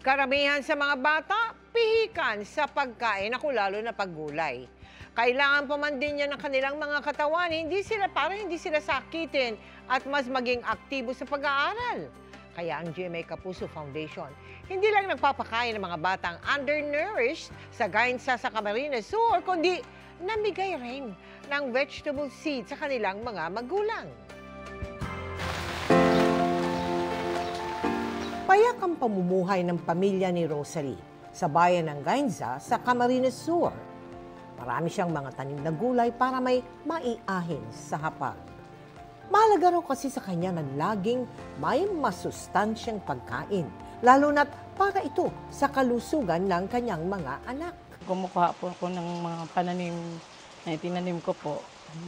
Karamihan sa mga bata, pihikan sa pagkain, ako lalo na paggulay. Kailangan pa man din niya ng kanilang mga katawan, para hindi sila sakitin at mas maging aktibo sa pag-aaral. Kaya ang GMA Kapuso Foundation, hindi lang nagpapakain ng mga batang undernourished sa Gainsa sa Camarines Sur, kundi namigay rin ng vegetable seed sa kanilang mga magulang. Payak ang pamumuhay ng pamilya ni Rosalie sa bayan ng Gainsa sa Camarines Sur. Marami siyang mga tanim na gulay para may maiahin sa hapag. Mahalaga raw kasi sa kanya na laging may masustansyang pagkain, lalo na't para ito sa kalusugan ng kanyang mga anak. Kumukuha po ako ng mga pananim na itinanim ko po.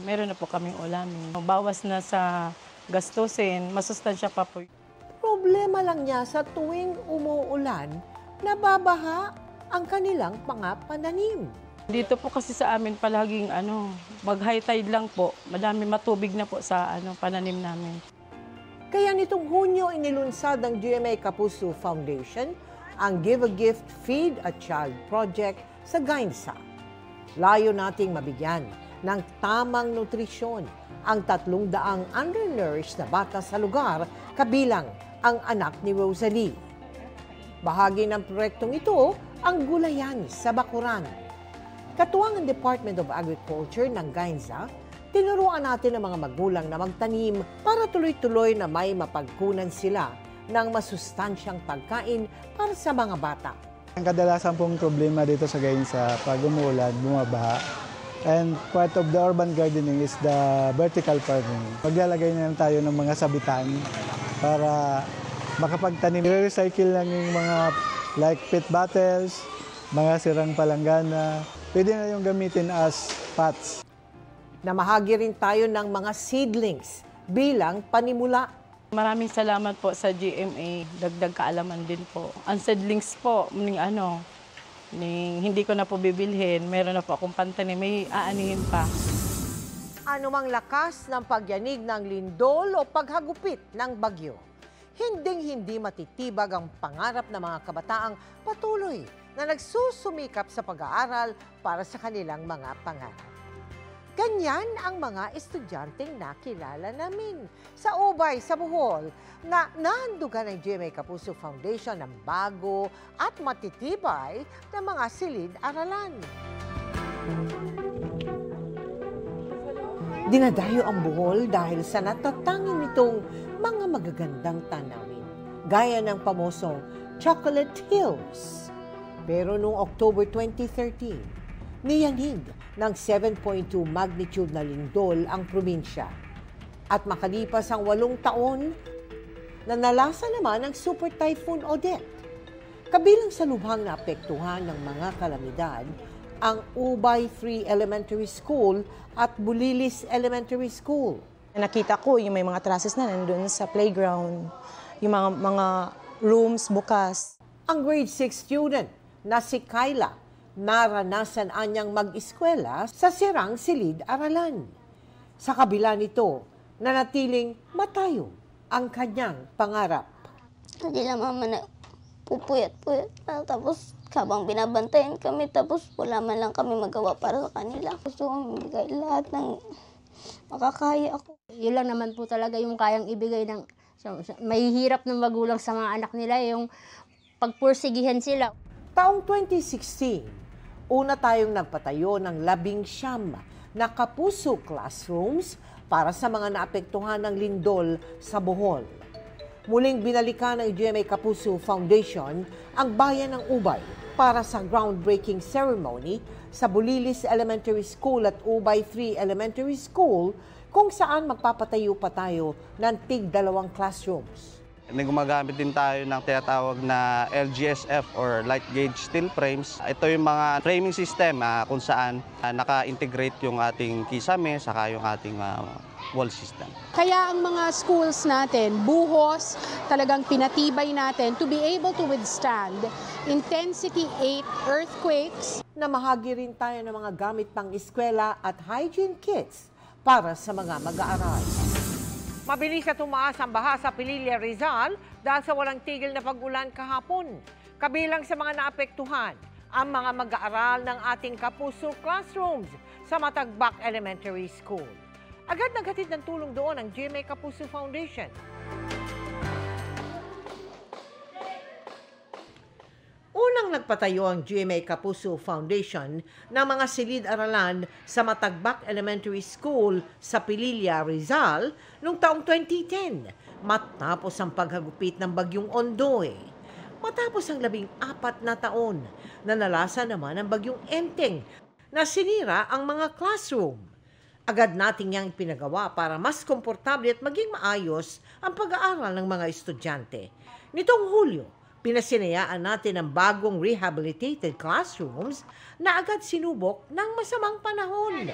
Meron na po kaming ulamin. Bawas na sa gastusin, masustansya pa po. Problema lang niya sa tuwing umuulan, nababaha ang kanilang mga pananim. Dito po kasi sa amin palaging mag-high tide lang po. Madami matubig na po sa pananim namin. Kaya nitong Hunyo inilunsad ng GMA Kapuso Foundation ang Give a Gift, Feed a Child project sa Gainsa. Layo nating mabigyan ng tamang nutrisyon ang 300 undernourished na bata sa lugar, kabilang ang anak ni Rosalie. Bahagi ng proyektong ito ang gulayan sa bakuran. Katuwang ang Department of Agriculture ng Gainsa, tinuruan natin ang mga magulang na magtanim para tuloy-tuloy na may mapagkunan sila ng masustansyang pagkain para sa mga bata. Ang kadalasan pong problema dito sa Gainsa, pag umuulan, bumabaha. And part of the urban gardening is the vertical farming. Maglalagay na lang tayo ng mga sabitan para makapagtanim. I-recycle lang yung mga like PET bottles, mga sirang palanggana. Pwede na yung gamitin as pots. Namahagi rin tayo ng mga seedlings bilang panimula. Maraming salamat po sa GMA. Dagdag kaalaman din po. Ang seedlings po, hindi ko na po bibilhin. Meron na po akong pantanim. May aanihin pa. Anumang lakas ng pagyanig ng lindol o paghagupit ng bagyo, hinding-hindi matitibag ang pangarap ng mga kabataang patuloy na nagsusumikap sa pag-aaral para sa kanilang mga pangarap. Ganyan ang mga estudyanteng nakilala namin sa Ubay, sa Bohol, na nahandugan ng GMA Kapuso Foundation ng bago at matitibay na mga silid-aralan. Dinadayo ang Bohol dahil sa natatangin nitong mga magagandang tanawin, gaya ng pamosong Chocolate Hills. Pero noong October 2013, niyanig ng 7.2 magnitude na lindol ang probinsya. At makalipas ang 8 taon, nanalasa naman ang Super Typhoon Odette. Kabilang sa lubhang naapektuhan ng mga kalamidad, ang Ubay 3 Elementary School at Bulilis Elementary School. Nakita ko yung may mga trusses na nandun sa playground, yung mga rooms bukas. Ang grade 6 student na si Kyla, naranasan anyang mag-eskwela sa sirang silid-aralan. Sa kabila nito, nanatiling matayo ang kanyang pangarap. Hindi lang mama na pupuyat-puyat. Tapos habang binabantayan kami, tapos wala man lang kami magawa para sa kanila. Gusto kong ibigay lahat ng makakaya ako. Yun lang naman po talaga yung kayang ibigay ng may hirap ng magulang sa mga anak nila, yung pagpursigihan sila. Taong 2016, una tayong nagpatayo ng 19 na kapuso classrooms para sa mga naapektuhan ng lindol sa Bohol. Muling binalikan ng GMA Kapuso Foundation ang bayan ng Ubay para sa groundbreaking ceremony sa Bulilis Elementary School at Ubay 3 Elementary School, kung saan magpapatayo pa tayo ng tig-2 classrooms. Gumagamit din tayo ng tinatawag na LGSF or Light Gauge Steel Frames. Ito yung mga framing system kung saan naka-integrate yung ating kisame saka yung ating wall system. Kaya ang mga schools natin, buhos, talagang pinatibay natin to be able to withstand intensity 8 earthquakes. Namahagi rin tayo ng mga gamit pang eskwela at hygiene kits para sa mga mag-aaral. Mabilis na tumaas ang baha sa Pililla, Rizal dahil sa walang tigil na pag-ulan kahapon. Kabilang sa mga naapektuhan, ang mga mag-aaral ng ating Kapuso classrooms sa Matagbak Elementary School. Agad naghatid ng tulong doon ang GMA Kapuso Foundation. Unang nagpatayo ang GMA Kapuso Foundation ng mga silid-aralan sa Matagbak Elementary School sa Pililla, Rizal noong taong 2010 matapos ang paghagupit ng Bagyong Ondoy. Matapos ang 14 na taon, nanalasa naman ang Bagyong Enteng na sinira ang mga classroom. Agad nating yang pinagawa para mas komportable at maging maayos ang pag-aaral ng mga estudyante. Nitong Hulyo, pinasinayaan natin ang bagong rehabilitated classrooms na agad sinubok ng masamang panahon.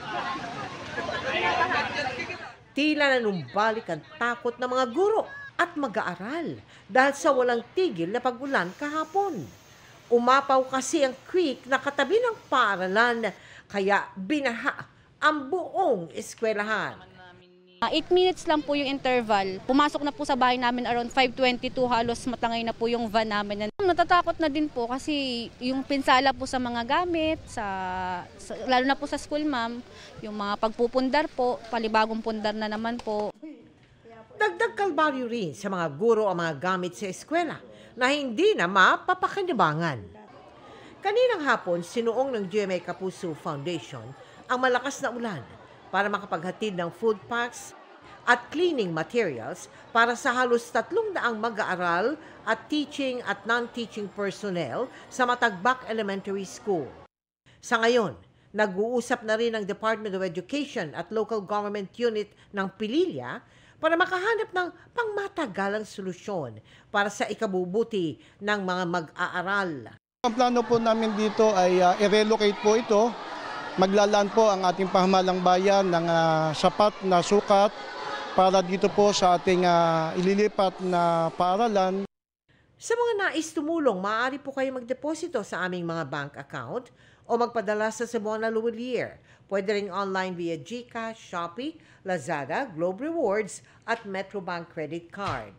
Tila nanumbalik ang takot ng mga guro at mag-aaral dahil sa walang tigil na pag-ulan kahapon. Umapaw kasi ang creek na katabi ng paaralan kaya binaha ang buong eskwelahan. 8 minutes lang po yung interval. Pumasok na po sa bahay namin around 5:22, halos matangay na po yung van namin. Natatakot na din po kasi yung pinsala po sa mga gamit, lalo na po sa school ma'am, yung mga pagpupundar po, palibagong pundar na naman po. Dagdag kalbaryo rin sa mga guro ang mga gamit sa eskwela na hindi na mapapakinabangan. Kaninang hapon, sinuong ng GMA Kapuso Foundation ang malakas na ulan para makapaghatid ng food packs at cleaning materials para sa halos 300 mag-aaral at teaching at non-teaching personnel sa Matagbak Elementary School. Sa ngayon, nag-uusap na rin ang Department of Education at Local Government Unit ng Pililla para makahanap ng pangmatagalang solusyon para sa ikabubuti ng mga mag-aaral. Ang plano po namin dito ay i-relocate po ito. Maglalaan po ang ating pahamalang bayan ng sapat na sukat para dito po sa ating ililipat na paaralan. Sa mga nais tumulong, maaari po kayo magdeposito sa aming mga bank account o magpadala sa Simona Luwalier. Pwede rin online via GCash, Shopee, Lazada, Globe Rewards at Metrobank Credit Card.